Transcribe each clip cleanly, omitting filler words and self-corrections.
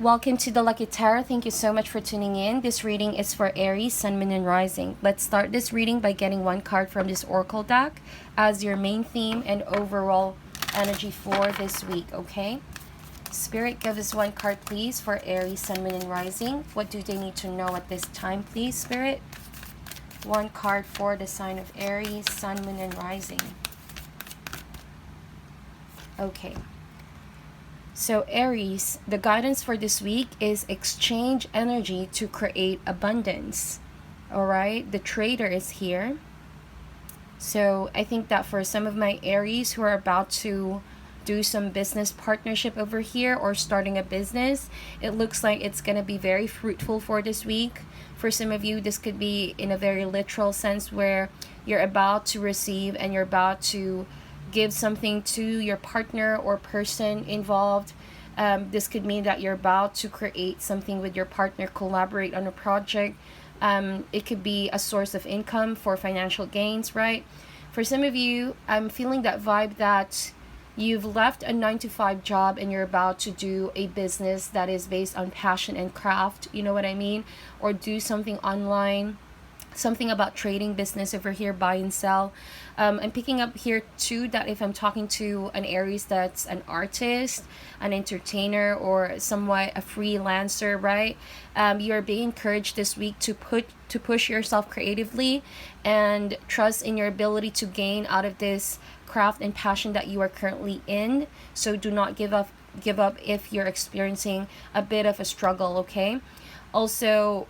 Welcome to the Lucky Tarot. Thank you so much for tuning in. This reading is for Aries, Sun, Moon, and Rising. Let's start this reading by getting one card from this Oracle deck as your main theme and overall energy for this week, okay? Spirit, give us one card, please, for Aries, Sun, Moon, and Rising. What do they need to know at this time, please, Spirit? One card for the sign of Aries, Sun, Moon, and Rising. Okay. So Aries, the guidance for this week is exchange energy to create abundance. All right, the trader is here. So I think that for some of my Aries who are about to do some business partnership over here or starting a business, it looks like it's going to be very fruitful for this week. For some of you, this could be in a very literal sense where you're about to receive and you're about to give something to your partner or person involved. This could mean that you're about to create something with your partner, collaborate on a project. It could be a source of income for financial gains, right? For some of you, I'm feeling that vibe that you've left a 9-to-5 job and you're about to do a business that is based on passion and craft, you know what I mean? Or do something online. Something about trading business over here, buy and sell. I'm picking up here too that if I'm talking to an Aries that's an artist, an entertainer, or somewhat a freelancer, right? You're being encouraged this week to push yourself creatively and trust in your ability to gain out of this craft and passion that you are currently in. So do not give up if you're experiencing a bit of a struggle, okay? Also,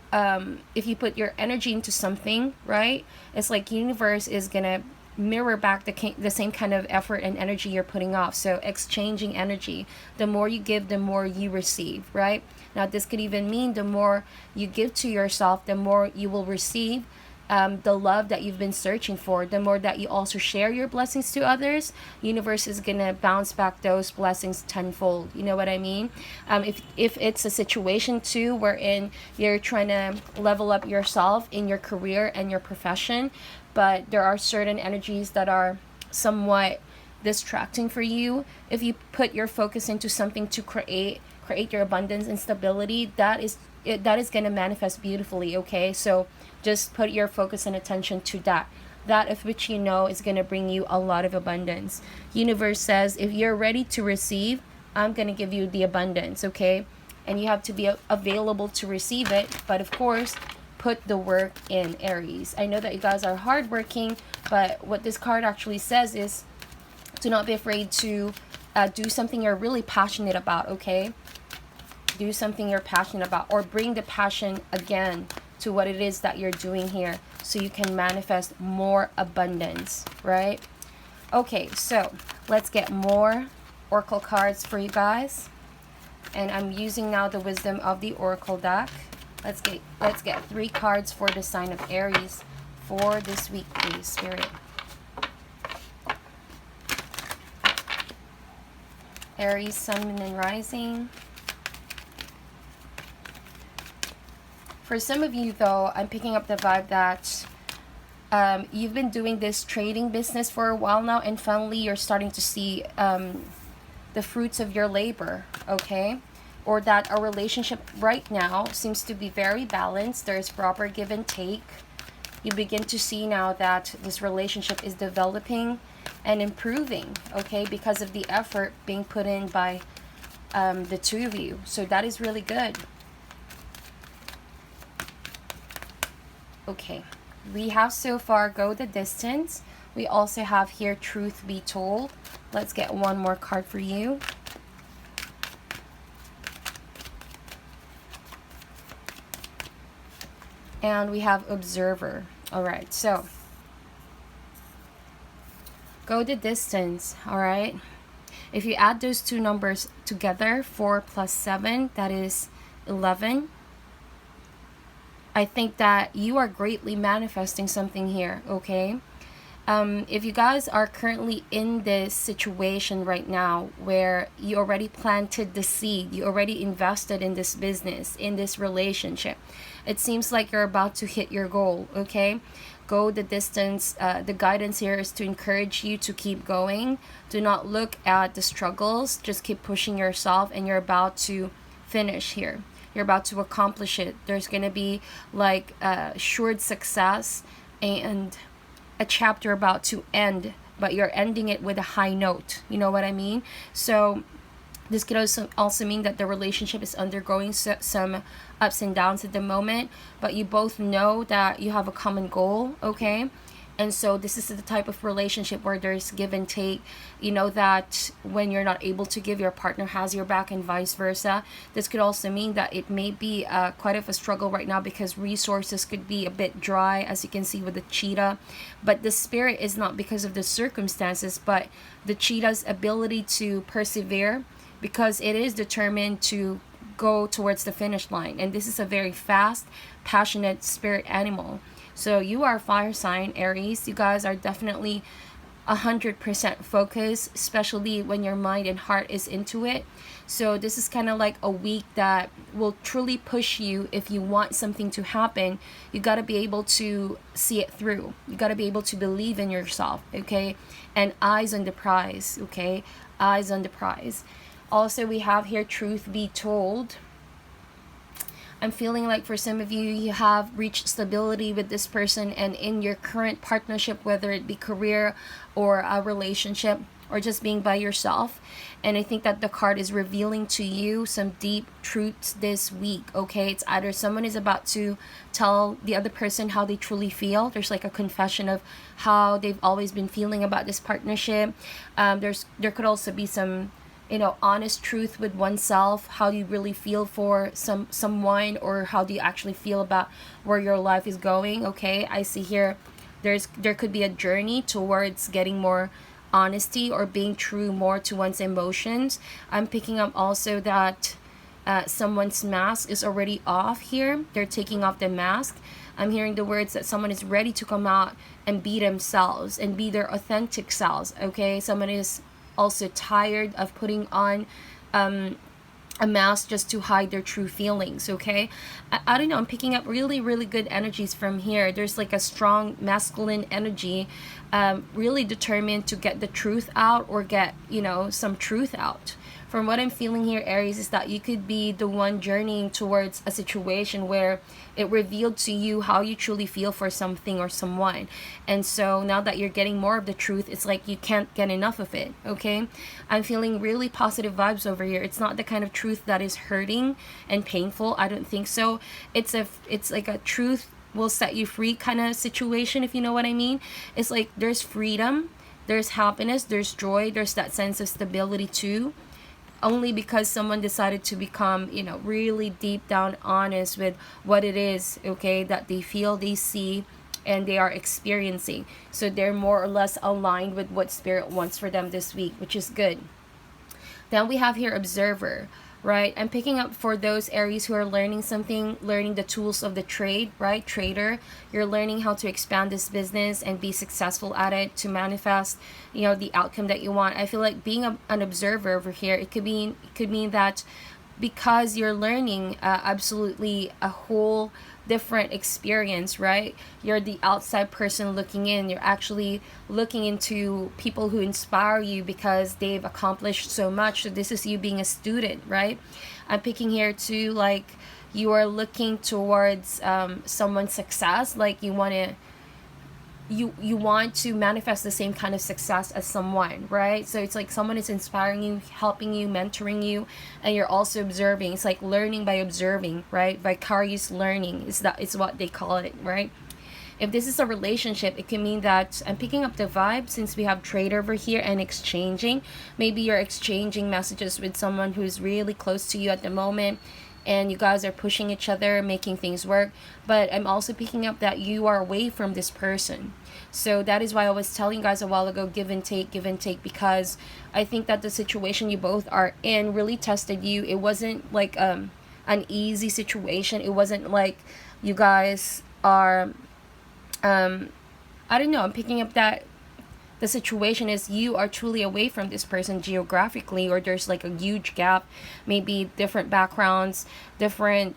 if you put your energy into something, right, it's like universe is gonna mirror back the same kind of effort and energy you're putting off. So exchanging energy, the more you give, the more you receive, right? Now this could even mean the more you give to yourself, the more you will receive. The love that you've been searching for, the more that you also share your blessings to others, universe is gonna bounce back those blessings tenfold. You know what I mean? If it's a situation too wherein you're trying to level up yourself in your career and your profession, but there are certain energies that are somewhat distracting for you, if you put your focus into something to create your abundance and stability, that is going to manifest beautifully, okay? So just put your focus and attention to that of which you know is going to bring you a lot of abundance. Universe says if you're ready to receive, I'm going to give you the abundance, okay? And you have to be available to receive it, but of course put the work in, Aries. I know that you guys are hardworking, but what this card actually says is do not be afraid to do something you're really passionate about, okay? Do something you're passionate about, or bring the passion again to what it is that you're doing here so you can manifest more abundance, right? Okay, so let's get more oracle cards for you guys. And I'm using now the wisdom of the oracle deck. Let's get 3 cards for the sign of Aries for this week, please, Spirit. Aries, Sun, Moon, and Rising. For some of you, though, I'm picking up the vibe that you've been doing this trading business for a while now, and finally you're starting to see the fruits of your labor, okay? Or that a relationship right now seems to be very balanced. There's proper give and take. You begin to see now that this relationship is developing and improving, okay, because of the effort being put in by the two of you. So that is really good. Okay, we have so far go the distance. We also have here truth be told. Let's get one more card for you. And we have observer. All right, so go the distance. All right, if you add those two numbers together, 4 plus 7, that is 11. I think that you are greatly manifesting something here, okay? If you guys are currently in this situation right now where you already planted the seed, you already invested in this business, in this relationship, it seems like you're about to hit your goal, okay? Go the distance. The guidance here is to encourage you to keep going. Do not look at the struggles. Just keep pushing yourself, and you're about to finish here. You're about to accomplish it. There's going to be like assured success and a chapter about to end, but you're ending it with a high note. You know what I mean? So this could also mean that the relationship is undergoing some ups and downs at the moment, but you both know that you have a common goal, okay? And so this is the type of relationship where there's give and take. You know that when you're not able to give, your partner has your back, and vice versa. This could also mean that it may be quite of a struggle right now because resources could be a bit dry, as you can see with the cheetah. But the spirit is not because of the circumstances, but the cheetah's ability to persevere, because it is determined to go towards the finish line. And this is a very fast, passionate spirit animal. So you are fire sign, Aries. You guys are definitely 100% focused, especially when your mind and heart is into it. So this is kind of like a week that will truly push you. If you want something to happen, you got to be able to see it through. You got to be able to believe in yourself, okay? And eyes on the prize, okay? Eyes on the prize. Also, we have here truth be told. I'm feeling like for some of you, you have reached stability with this person, and in your current partnership, whether it be career or a relationship or just being by yourself. And I think that the card is revealing to you some deep truths this week, okay? It's either someone is about to tell the other person how they truly feel. There's like a confession of how they've always been feeling about this partnership. There could also be some, you know, honest truth with oneself. How do you really feel for someone, or how do you actually feel about where your life is going? Okay, I see here there could be a journey towards getting more honesty or being true more to one's emotions. I'm picking up also that someone's mask is already off here. They're taking off the mask. I'm hearing the words that someone is ready to come out and be themselves and be their authentic selves, okay? Someone is also tired of putting on a mask just to hide their true feelings, okay? I don't know, I'm picking up really, really good energies from here. There's like a strong masculine energy, really determined to get the truth out, or get, you know, some truth out. From what I'm feeling here, Aries, is that you could be the one journeying towards a situation where it revealed to you how you truly feel for something or someone. And so now that you're getting more of the truth, it's like you can't get enough of it, okay? I'm feeling really positive vibes over here. It's not the kind of truth that is hurting and painful. I don't think so. It's like a truth will set you free kind of situation, if you know what I mean. It's like there's freedom, there's happiness, there's joy, there's that sense of stability too. Only because someone decided to become, you know, really deep down honest with what it is, okay, that they feel, they see, and they are experiencing. So they're more or less aligned with what spirit wants for them this week, which is good. Then we have here observer, right? I'm picking up for those Aries who are learning something, learning the tools of the trade, right? Trader, you're learning how to expand this business and be successful at it to manifest, you know, the outcome that you want. I feel like being an observer over here, it could mean that because you're learning absolutely a whole different experience, right? You're the outside person looking in. You're actually looking into people who inspire you because they've accomplished so much. So this is you being a student, right? I'm picking here too, like you are looking towards someone's success, like you want to manifest the same kind of success as someone, right? So it's like someone is inspiring you, helping you, mentoring you, and you're also observing. It's like learning by observing, right? Vicarious learning is what they call it, right? If this is a relationship, it can mean that I'm picking up the vibe since we have trade over here and exchanging. Maybe you're exchanging messages with someone who's really close to you at the moment, and you guys are pushing each other, making things work. But I'm also picking up that you are away from this person. So that is why I was telling you guys a while ago, give and take, because I think that the situation you both are in really tested you. It wasn't like an easy situation. It wasn't like you guys are, I don't know, I'm picking up that the situation is you are truly away from this person geographically, or there's like a huge gap, maybe different backgrounds, different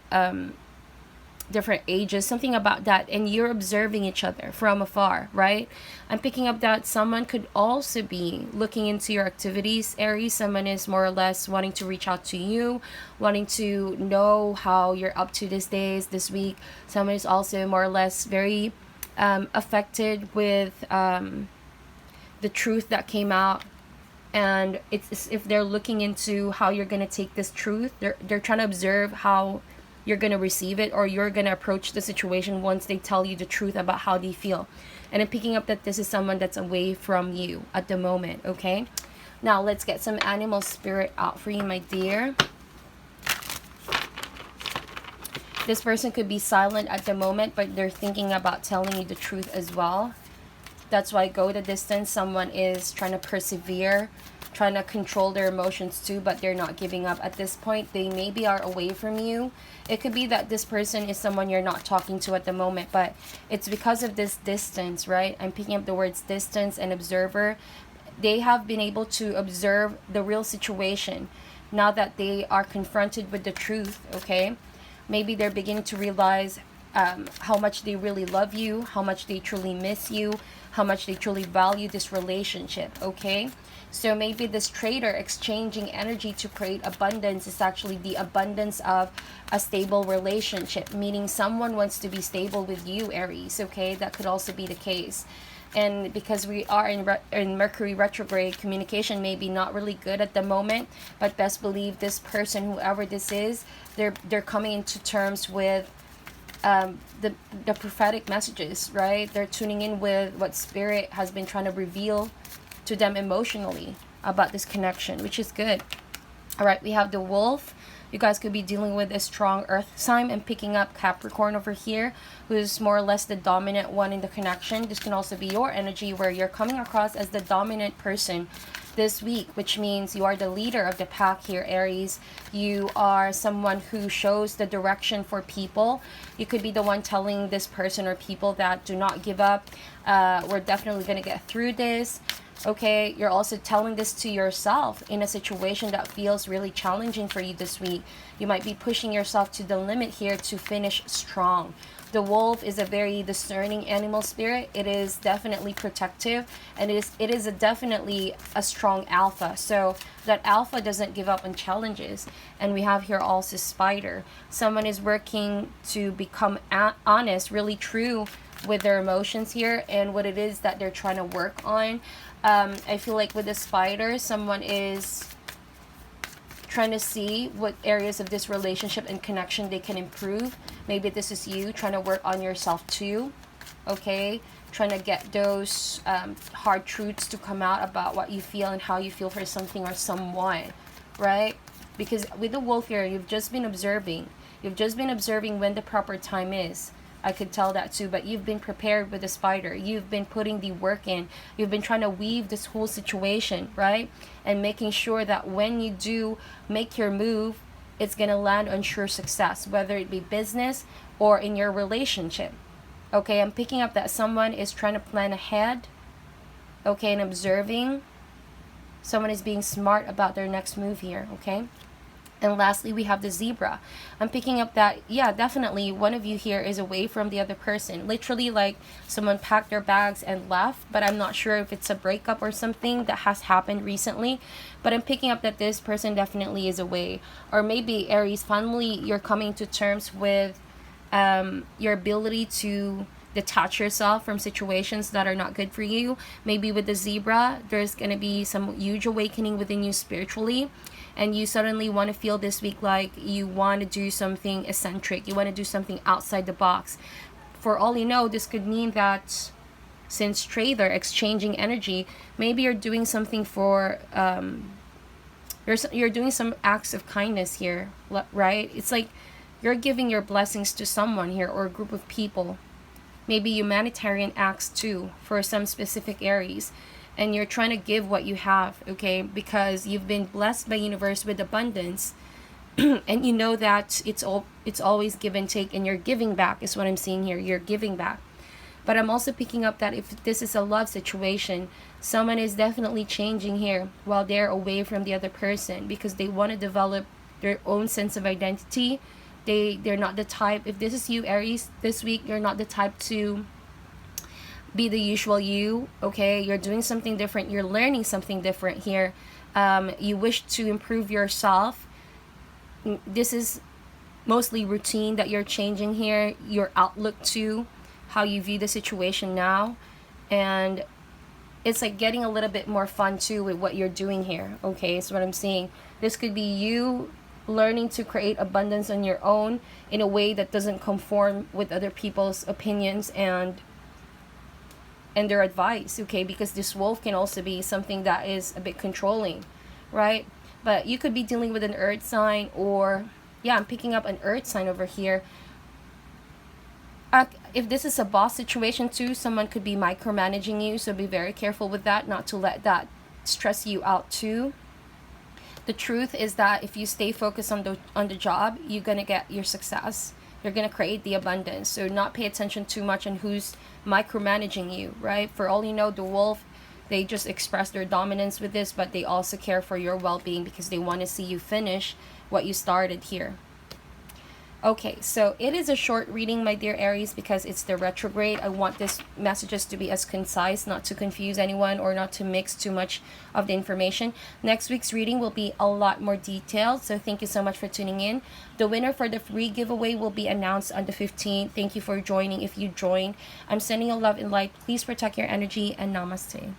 different ages, something about that, and you're observing each other from afar, right? I'm picking up that someone could also be looking into your activities, Aries. Someone is more or less wanting to reach out to you, wanting to know how you're up to these days, this week. Someone is also more or less very affected with the truth that came out, and it's if they're looking into how you're going to take this truth, they're trying to observe how you're going to receive it, or you're going to approach the situation once they tell you the truth about how they feel. And I'm picking up that this is someone that's away from you at the moment, okay? Now let's get some animal spirit out for you, my dear. This person could be silent at the moment, but they're thinking about telling you the truth as well. That's why go the distance. Someone is trying to persevere, trying to control their emotions too, but they're not giving up at this point. They maybe are away from you. It could be that this person is someone you're not talking to at the moment, but it's because of this distance, right? I'm picking up the words distance and observer. They have been able to observe the real situation now that they are confronted with the truth, okay? Maybe they're beginning to realize how much they really love you, how much they truly miss you, how much they truly value this relationship, okay? So maybe this trader exchanging energy to create abundance is actually the abundance of a stable relationship, meaning someone wants to be stable with you, Aries, okay? That could also be the case. And because we are in Mercury retrograde, communication may be not really good at the moment, but best believe this person, whoever this is, they're coming into terms with the prophetic messages, right? They're tuning in with what spirit has been trying to reveal to them emotionally about this connection, which is good. All right, we have the wolf. You guys could be dealing with a strong earth sign. and picking up Capricorn over here, who's more or less the dominant one in the connection. This can also be your energy where you're coming across as the dominant person this week, which means you are the leader of the pack here, Aries. You are someone who shows the direction for people. You could be the one telling this person or people that do not give up. We're definitely going to get through this. Okay, you're also telling this to yourself in a situation that feels really challenging for you this week. You might be pushing yourself to the limit here to finish strong. The wolf is a very discerning animal spirit. It is definitely protective, and it is definitely a strong alpha. So that alpha doesn't give up on challenges. And we have here also spider. Someone is working to become honest, really true with their emotions here and what it is that they're trying to work on. I feel like with the spider, someone is trying to see what areas of this relationship and connection they can improve. Maybe this is you trying to work on yourself too, okay? Trying to get those hard truths to come out about what you feel and how you feel for something or someone, right? Because with the wolf here, you've just been observing. You've just been observing when the proper time is. I could tell that too, but you've been prepared with the spider. You've been putting the work in. You've been trying to weave this whole situation, right? And making sure that when you do make your move, it's going to land on sure success, whether it be business or in your relationship. Okay, I'm picking up that someone is trying to plan ahead, okay, and observing. Someone is being smart about their next move here, okay? And lastly, we have the zebra. I'm picking up that, yeah, definitely one of you here is away from the other person. Literally like someone packed their bags and left, but I'm not sure if it's a breakup or something that has happened recently. But I'm picking up that this person definitely is away. Or maybe, Aries, finally you're coming to terms with your ability to detach yourself from situations that are not good for you. Maybe with the zebra, there's going to be some huge awakening within you spiritually. And you suddenly want to feel this week like you want to do something eccentric. You want to do something outside the box. For all you know, this could mean that since trader exchanging energy, maybe you're doing something for you're doing some acts of kindness here, right? It's like you're giving your blessings to someone here or a group of people. Maybe humanitarian acts too for some specific areas. And you're trying to give what you have, okay? Because you've been blessed by universe with abundance. And you know that it's always give and take, and you're giving back is what I'm seeing here. You're giving back. But I'm also picking up that if this is a love situation, someone is definitely changing here while they're away from the other person because they want to develop their own sense of identity They're not the type, if this is you, Aries, this week, you're not the type to be the usual you, okay? You're doing something different. You're learning something different here. You wish to improve yourself. This is mostly routine that you're changing here, your outlook to how you view the situation now. And it's like getting a little bit more fun too with what you're doing here, okay? So what I'm saying, this could be you learning to create abundance on your own in a way that doesn't conform with other people's opinions and their advice, okay? Because this wolf can also be something that is a bit controlling, right? But you could be dealing with an earth sign, or yeah, I'm picking up an earth sign over here. If this is a boss situation too, someone could be micromanaging you, so be very careful with that, not to let that stress you out too. The truth is that if you stay focused on the job, you're gonna get your success. You're gonna create the abundance. So not pay attention too much on who's micromanaging you, right? For all you know, the wolf, they just express their dominance with this, but they also care for your well-being because they want to see you finish what you started here. Okay, so it is a short reading, my dear Aries, because it's the retrograde. I want this messages to be as concise, not to confuse anyone or not to mix too much of the information. Next week's reading will be a lot more detailed, so thank you so much for tuning in. The winner for the free giveaway will be announced on the 15th. Thank you for joining if you joined. I'm sending you love and light. Please protect your energy, and namaste.